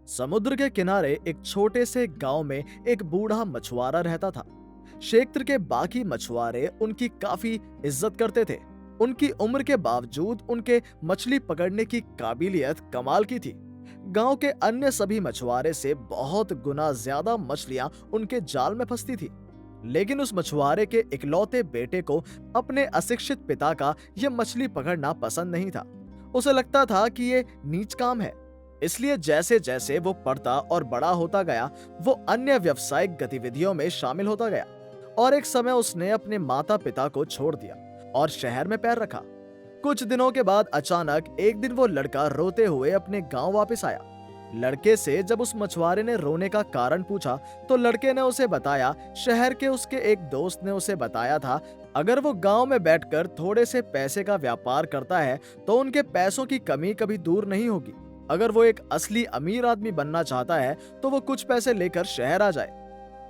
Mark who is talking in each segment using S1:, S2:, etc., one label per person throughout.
S1: समुद्र के किनारे एक छोटे से गांव में एक बूढ़ा मछुआरा रहता था। क्षेत्र के बाकी मछुआरे उनकी काफी इज्जत करते थे। उनकी उम्र के बावजूद उनके मछली पकड़ने की काबिलियत कमाल की थी। गांव के अन्य सभी मछुआरे से बहुत गुना ज्यादा मछलियां उनके जाल में फंसती थी। लेकिन उस मछुआरे के इकलौते बेटे को अपने अशिक्षित पिता का यह मछली पकड़ना पसंद नहीं था। उसे लगता था कि ये नीच काम है। इसलिए जैसे जैसे वो पढ़ता और बड़ा होता गया, वो अन्य व्यावसायिक गतिविधियों में शामिल होता गया और एक समय उसने अपने माता पिता को छोड़ दिया और शहर में पैर रखा। कुछ दिनों के बाद अचानक एक दिन वो लड़का रोते हुए अपने गांव वापस आया। लड़के से जब उस मछुआरे ने रोने का कारण पूछा तो लड़के ने उसे बताया, शहर के उसके एक दोस्त ने उसे बताया था, अगर वो गांव में बैठकर थोड़े से पैसे का व्यापार करता है तो उनके पैसों की कमी कभी दूर नहीं होगी। अगर वो एक असली अमीर आदमी बनना चाहता है तो वो कुछ पैसे लेकर शहर आ जाए।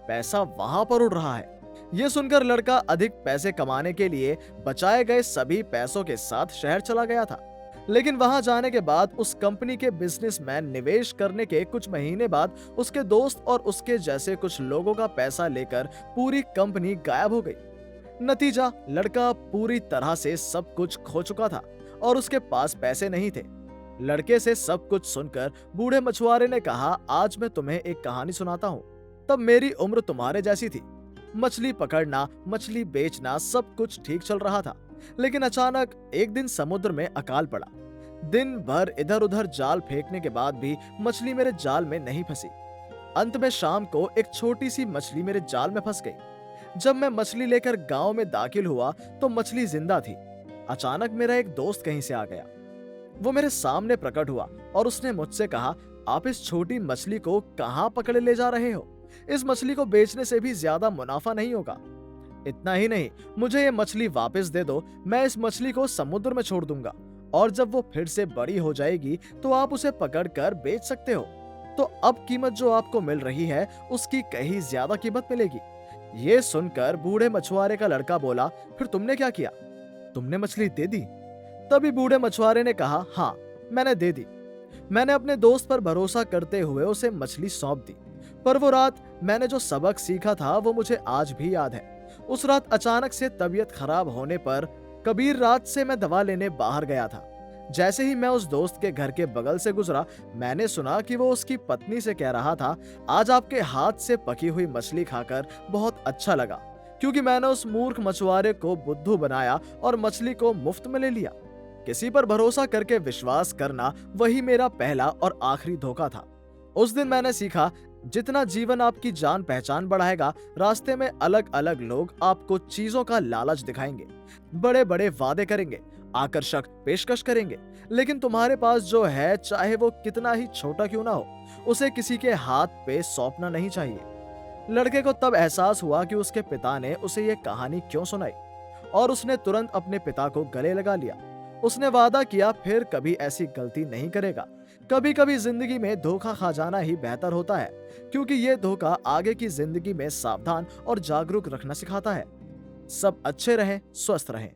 S1: पैसा वहां पर उड़ रहा है। ये सुनकर लड़का अधिक पैसे कमाने के लिए बचाए गए सभी पैसों के साथ शहर चला गया था। लेकिन वहां जाने के बाद उस कंपनी के बिजनेसमैन निवेश करने के कुछ महीने बाद उसके दोस्त और उसके जैसे कुछ लोगों का पैसा लेकर पूरी कंपनी गायब हो गई। नतीजा, लड़का पूरी तरह से सब कुछ खो चुका था और उसके पास पैसे नहीं थे। लड़के से सब कुछ सुनकर बूढ़े मछुआरे ने कहा, आज मैं तुम्हें एक कहानी सुनाता हूँ। तब मेरी उम्र तुम्हारे जैसी थी। मछली पकड़ना, मछली बेचना सब कुछ ठीक चल रहा था। लेकिन अचानक एक दिन समुद्र में अकाल पड़ा। दिन भर इधर उधर जाल फेंकने के बाद भी मछली मेरे जाल में नहीं फंसी। अंत में शाम को एक छोटी सी मछली मेरे जाल में फंस गई। जब मैं मछली लेकर गांव में दाखिल हुआ तो मछली जिंदा थी। अचानक मेरा एक दोस्त कहीं से आ गया। वो मेरे सामने प्रकट हुआ और उसने मुझसे कहा, आप इस छोटी मछली को कहां पकड़े ले जा रहे हो? इस मछली को बेचने से भी ज्यादा मुनाफा नहीं होगा। इतना ही नहीं, मुझे ये मछली वापस दे दो, मैं इस मछली को समुद्र में छोड़ दूंगा और जब वो फिर से बड़ी हो जाएगी तो आप उसे पकड़कर बेच सकते हो। तो अब कीमत जो आपको मिल रही है उसकी कहीं ज्यादा कीमत मिलेगी। ये सुनकर बूढ़े मछुआरे का लड़का बोला, फिर तुमने क्या किया? तुमने मछली दे दी? तभी बूढ़े मछुआरे ने कहा, हाँ, मैंने दे दी। मैंने अपने दोस्त पर भरोसा करते हुए उसे मछली सौंप दी। पर वो रात मैंने जो सबक सीखा था वो मुझे आज भी याद है। उस रात अचानक से तबीयत खराब होने पर कबीर रात से मैं दवा लेने बाहर गया था। जैसे ही मैं उस दोस्त के घर के बगल से गुजरा, मैंने सुना कि वो उसकी पत्नी से कह रहा था, आज आपके हाथ से पकी हुई मछली खाकर बहुत अच्छा लगा, क्योंकि मैंने उस मूर्ख मछुआरे को बुद्धू बनाया और मछली को मुफ्त में ले लिया। किसी पर भरोसा करके विश्वास करना वही मेरा पहला और आखिरी धोखा था। उस दिन मैंने सीखा, जितना जीवन आपकी जान पहचान बढ़ाएगा, रास्ते में अलग अलग लोग आपको चीजों का लालच दिखाएंगे, बड़े बड़े वादे करेंगे, आकर्षक पेशकश करेंगे, लेकिन तुम्हारे पास जो है, चाहे वो कितना ही छोटा क्यों ना हो, उसे किसी के हाथ पे सौंपना नहीं चाहिए। लड़के को तब एहसास हुआ कि उसके पिता ने उसे ये कहानी क्यों सुनाई और उसने तुरंत अपने पिता को गले लगा लिया। उसने वादा किया फिर कभी ऐसी गलती नहीं करेगा। कभी कभी जिंदगी में धोखा खा जाना ही बेहतर होता है, क्योंकि ये धोखा आगे की जिंदगी में सावधान और जागरूक रखना सिखाता है। सब अच्छे रहें, स्वस्थ रहें।